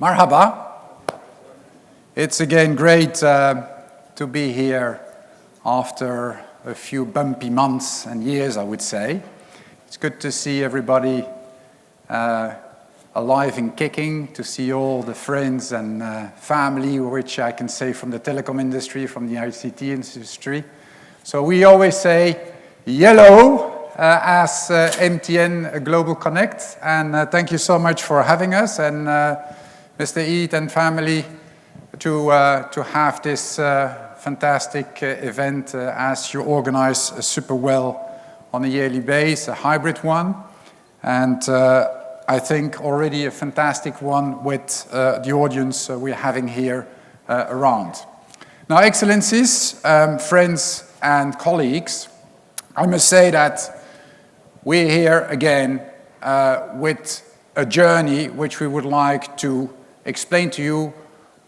Marhaba. It's again great to be here after a few bumpy months and years, I would say. It's good to see everybody alive and kicking, to see all the friends and family, which I can say from the telecom industry, from the ICT industry. So we always say yellow as MTN GlobalConnect, and thank you so much for having us, and Mr. Eid and family to have this fantastic event as you organize super well on a yearly basis, a hybrid one, and I think already a fantastic one with the audience we're having here around. Now, Excellencies, friends and colleagues, I must say that we're here again with a journey which we would like to explain to you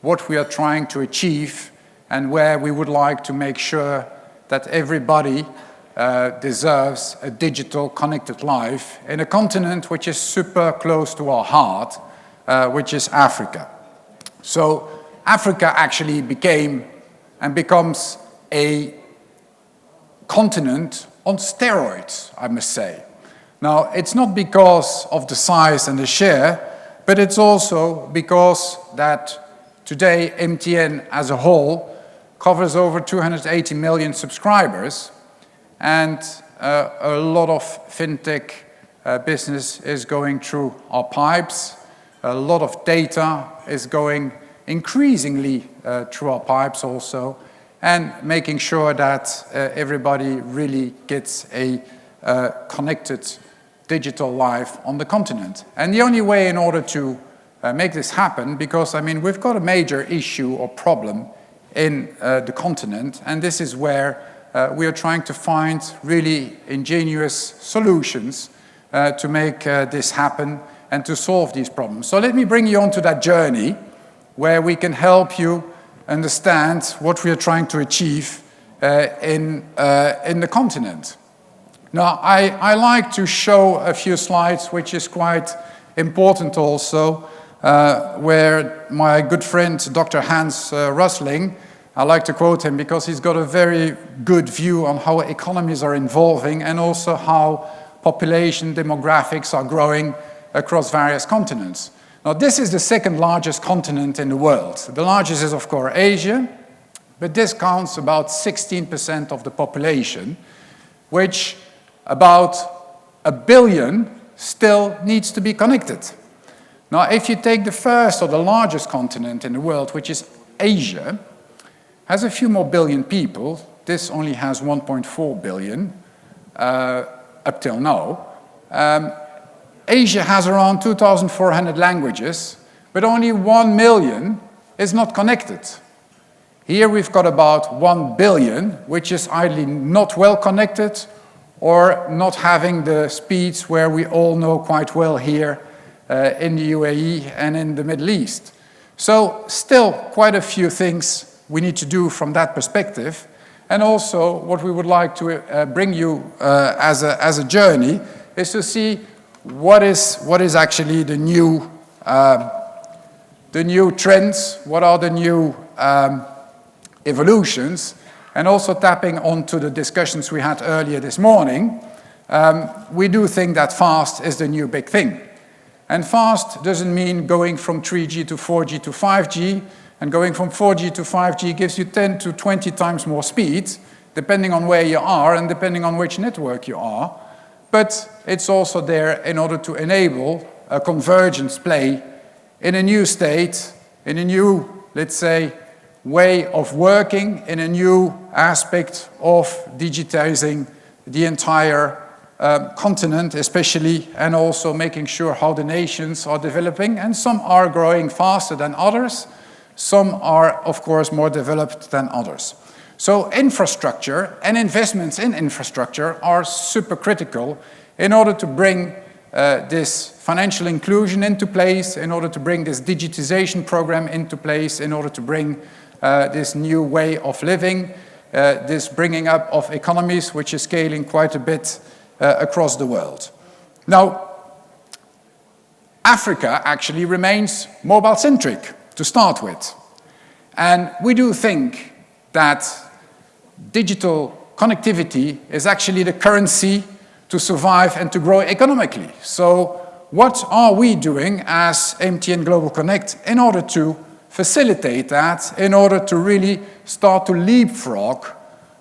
what we are trying to achieve and where we would like to make sure that everybody deserves a digital connected life in a continent which is super close to our heart, which is Africa. So Africa actually became and becomes a continent on steroids, I must say. Now, it's not because of the size and the share, but it's also because that today MTN as a whole covers over 280 million subscribers, and a lot of fintech business is going through our pipes. A lot of data is going increasingly through our pipes also, and making sure that everybody really gets a connected digital life on the continent. And the only way in order to make this happen, because I mean we've got a major issue or problem in the continent, and this is where we are trying to find really ingenious solutions to make this happen and to solve these problems. So let me bring you on to that journey where we can help you understand what we are trying to achieve in the continent. Now, I like to show a few slides, which is quite important also, where my good friend, Dr. Hans Rosling, I like to quote him because he's got a very good view on how economies are evolving and also how population demographics are growing across various continents. Now, this is the second largest continent in the world. The largest is, of course, Asia, but this counts about 16% of the population, which about 1 billion still needs to be connected. Now, if you take the first or the largest continent in the world, which is Asia, has a few more billion people. This only has 1.4 billion up till now. Asia has around 2,400 languages, but only 1 million is not connected. Here we've got about 1 billion, which is either not well connected or not having the speeds where we all know quite well here in the UAE and in the Middle East. So still quite a few things we need to do from that perspective. And also what we would like to bring you as a journey is to see what is actually the new trends, what are the new evolutions, and also tapping onto the discussions we had earlier this morning. We do think that fast is the new big thing. And fast doesn't mean going from 3G to 4G to 5G, and going from 4G to 5G gives you 10 to 20 times more speed, depending on where you are and depending on which network you are. But it's also there in order to enable a convergence play in a new state, in a new, let's say, way of working, in a new aspect of digitizing the entire continent especially, and also making sure how the nations are developing. And some are growing faster than others. Some are, of course, more developed than others. So infrastructure and investments in infrastructure are super critical in order to bring this financial inclusion into place, in order to bring this digitization program into place, in order to bring this new way of living, this bringing up of economies, which is scaling quite a bit across the world. Now, Africa actually remains mobile-centric to start with. And we do think that digital connectivity is actually the currency to survive and to grow economically. So what are we doing as MTN GlobalConnect in order to facilitate that, in order to really start to leapfrog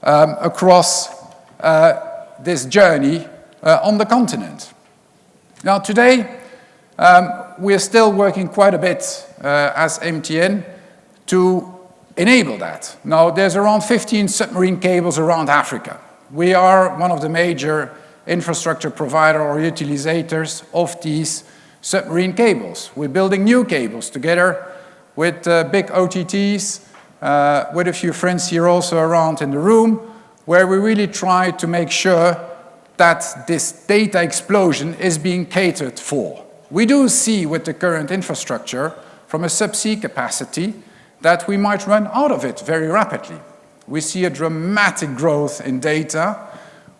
across this journey on the continent? Now today, we are still working quite a bit as MTN to enable that. Now there's around 15 submarine cables around Africa. We are one of the major infrastructure provider or utilizators of these submarine cables. We're building new cables together with big OTTs, with a few friends here also around in the room, where we really try to make sure that this data explosion is being catered for. We do see with the current infrastructure from a subsea capacity that we might run out of it very rapidly. We see a dramatic growth in data.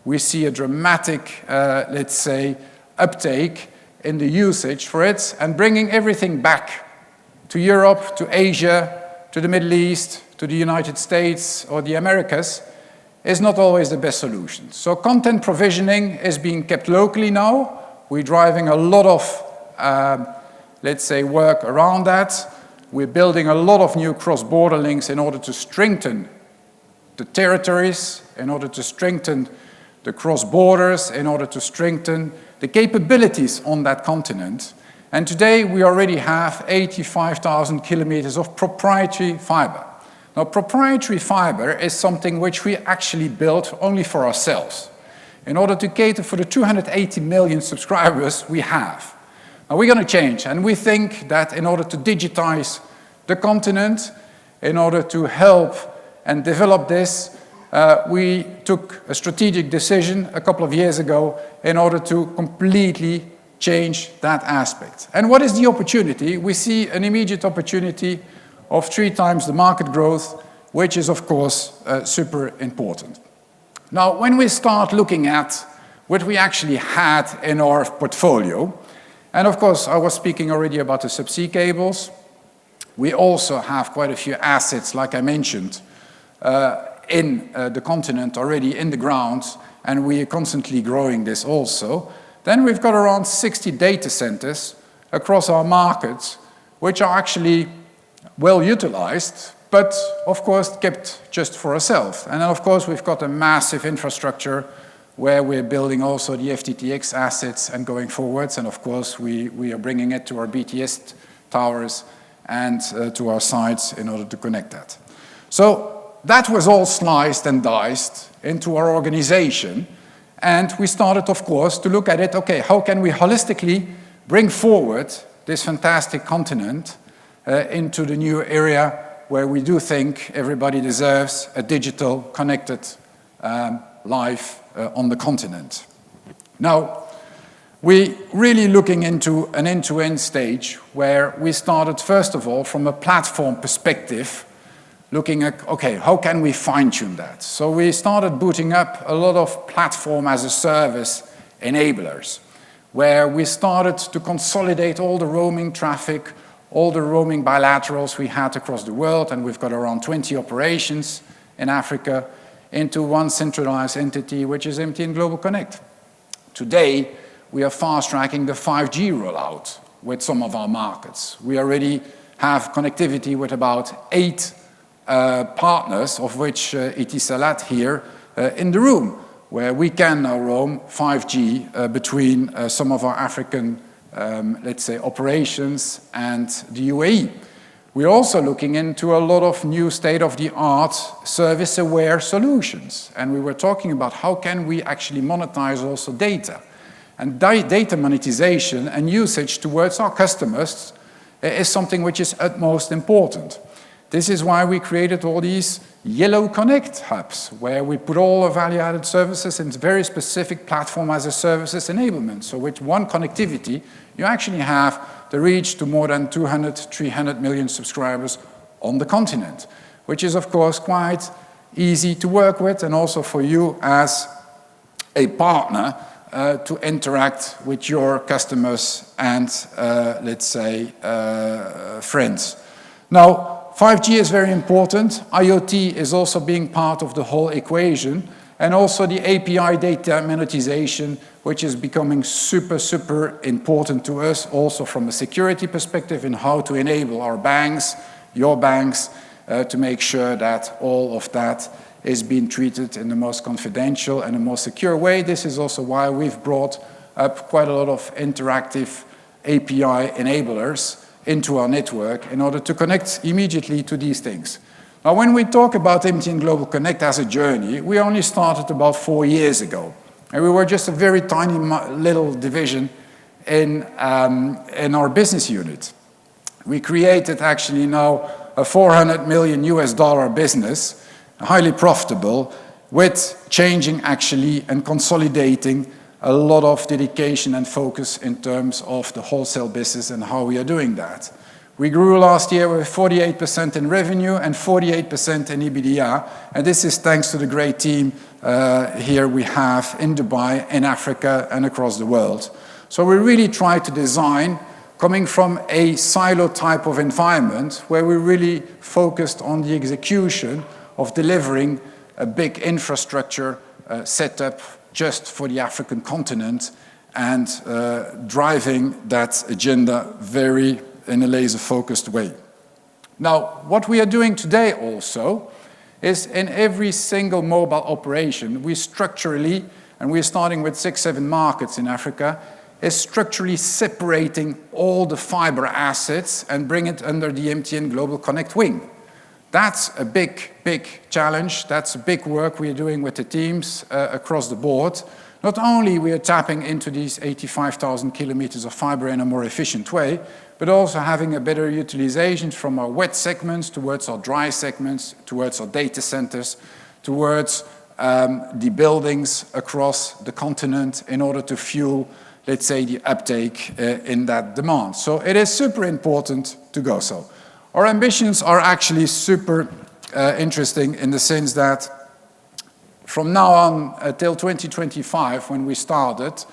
We see a dramatic, let's say, uptake in the usage for it, and bringing everything back to Europe, to Asia, to the Middle East, to the United States or the Americas is not always the best solution. So content provisioning is being kept locally now. We're driving a lot of, let's say, work around that. We're building a lot of new cross-border links in order to strengthen the territories, in order to strengthen the cross-borders, in order to strengthen the capabilities on that continent. And today we already have 85,000 kilometers of proprietary fiber. Now, proprietary fiber is something which we actually built only for ourselves in order to cater for the 280 million subscribers we have. Now, we're going to change, and we think that in order to digitize the continent, in order to help and develop this, we took a strategic decision a couple of years ago in order to completely change that aspect. And what is the opportunity? We see an immediate opportunity of 3 times the market growth, which is, of course, super important. Now, when we start looking at what we actually had in our portfolio, and of course, I was speaking already about the subsea cables. We also have quite a few assets, like I mentioned, in the continent already in the ground, and we are constantly growing this also. Then we've got around 60 data centers across our markets, which are actually well utilized, but of course kept just for ourselves. And then of course we've got a massive infrastructure where we're building also the FTTX assets and going forwards, and of course we are bringing it to our BTS towers and to our sites in order to connect that. So that was all sliced and diced into our organization, and we started, of course, to look at it, okay, how can we holistically bring forward this fantastic continent into the new area where we do think everybody deserves a digital, connected life on the continent. Now, we're really looking into an end-to-end stage where we started, first of all, from a platform perspective, looking at, okay, how can we fine-tune that? So we started booting up a lot of platform-as-a-service enablers, where we started to consolidate all the roaming traffic, all the roaming bilaterals we had across the world, and we've got around 20 operations in Africa, into one centralized entity, which is MTN GlobalConnect. Today, we are fast-tracking the 5G rollout with some of our markets. We already have connectivity with about 8 partners, of which Etisalat here in the room, where we can now roam 5G between some of our African, let's say, operations and the UAE. We're also looking into a lot of new state-of-the-art service-aware solutions. And we were talking about how can we actually monetize also data. And data monetization and usage towards our customers is something which is utmost important. This is why we created all these Yellow Connect hubs, where we put all our value-added services in very specific platform-as-a-services enablement. So with one connectivity, you actually have the reach to more than 200, 300 million subscribers on the continent, which is, of course, quite easy to work with, and also for you as a partner to interact with your customers and, let's say, friends. Now, 5G is very important. IoT is also being part of the whole equation, and also the API data monetization, which is becoming super, super important to us, also from a security perspective in how to enable our banks, your banks, to make sure that all of that is being treated in the most confidential and the most secure way. This is also why we've brought up quite a lot of interactive API enablers into our network in order to connect immediately to these things. Now, when we talk about MTN GlobalConnect as a journey, we only started about 4 years ago. And we were just a very tiny little division in our business unit. We created actually now a $400 million US business, highly profitable, with changing actually and consolidating a lot of dedication and focus in terms of the wholesale business and how we are doing that. We grew last year with 48% in revenue and 48% in EBITDA, and this is thanks to the great team here we have in Dubai, in Africa, and across the world. So we really try to design, coming from a silo type of environment, where we really focused on the execution of delivering a big infrastructure setup just for the African continent and driving that agenda very in a laser-focused way. Now, what we are doing today also is in every single mobile operation, we structurally, and we're starting with 6, 7 markets in Africa, is structurally separating all the fiber assets and bring it under the MTN GlobalConnect wing. That's a big, big challenge. That's a big work we are doing with the teams across the board. Not only we are tapping into these 85,000 kilometers of fiber in a more efficient way, but also having a better utilization from our wet segments towards our dry segments, towards our data centers, towards the buildings across the continent in order to fuel, let's say, the uptake in that demand. So it is super important to go so. Our ambitions are actually super interesting in the sense that from now on till 2025, when we started,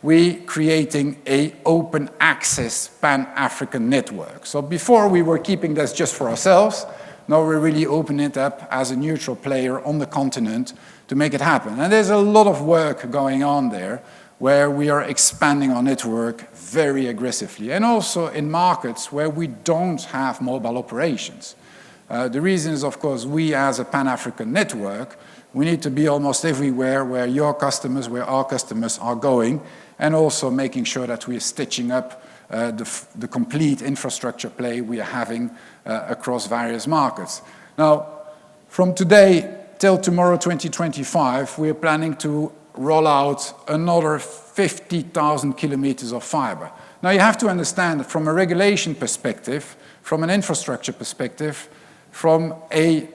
we creating a open access pan-African network. So before we were keeping this just for ourselves, now we're really opening it up as a neutral player on the continent to make it happen. And there's a lot of work going on there where we are expanding our network very aggressively, and also in markets where we don't have mobile operations. The reason is, of course, we as a Pan-African network, we need to be almost everywhere where your customers, where our customers are going, and also making sure that we are stitching up the complete infrastructure play we are having across various markets. Now, from today till tomorrow, 2025, we are planning to roll out another 50,000 kilometers of fiber. Now, you have to understand that from a regulation perspective, from an infrastructure perspective, from a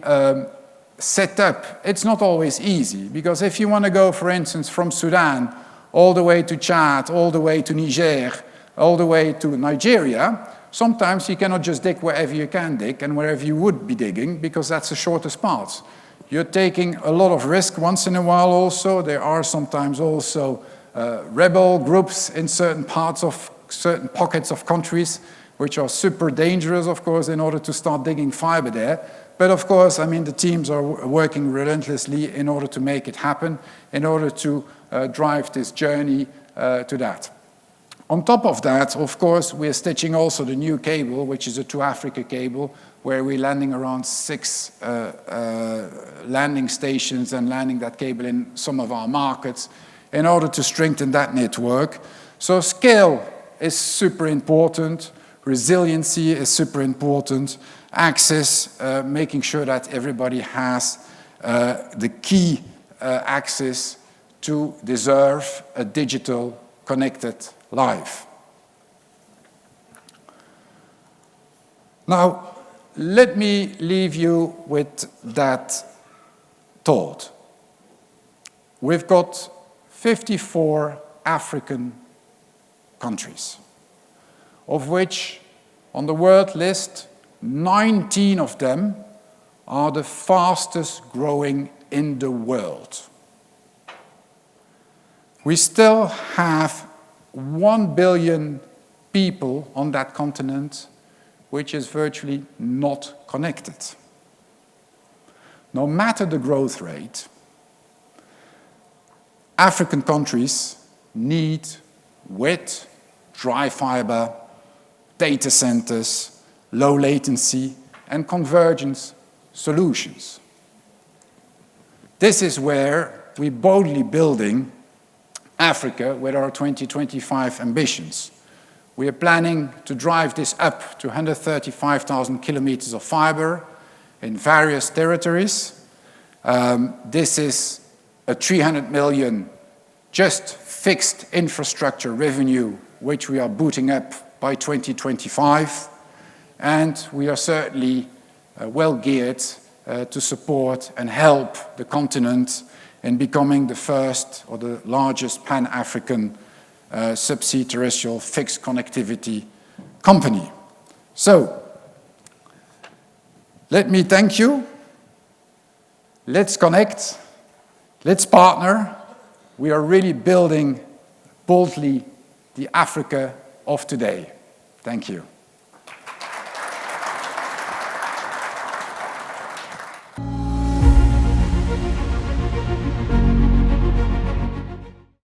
setup, it's not always easy. Because if you want to go, for instance, from Sudan all the way to Chad, all the way to Niger, all the way to Nigeria, sometimes you cannot just dig wherever you can dig and wherever you would be digging, because that's the shortest path. You're taking a lot of risk once in a while also. There are sometimes also rebel groups in certain parts of certain pockets of countries, which are super dangerous, of course, in order to start digging fiber there. But of course, I mean, the teams are working relentlessly in order to make it happen, in order to drive this journey to that. On top of that, of course, we are stitching also the new cable, which is a to Africa cable, where we're landing around 6 landing stations and landing that cable in some of our markets in order to strengthen that network. So scale is super important, resiliency is super important, access, making sure that everybody has the key access to deserve a digital connected life. Now, let me leave you with that thought. We've got 54 African countries, of which on the world list, 19 of them are the fastest growing in the world. We still have 1 billion people on that continent which is virtually not connected. No matter the growth rate, African countries need wet, dry fiber, data centers, low latency, and convergence solutions. This is where we're boldly building Africa with our 2025 ambitions. We are planning to drive this up to 135,000 kilometers of fiber in various territories. This is a 300 million just fixed infrastructure revenue, which we are booting up by 2025. And we are certainly well geared to support and help the continent in becoming the first or the largest Pan-African subsea terrestrial fixed connectivity company. So, let me thank you. Let's connect. Let's partner. We are really building boldly the Africa of today. Thank you.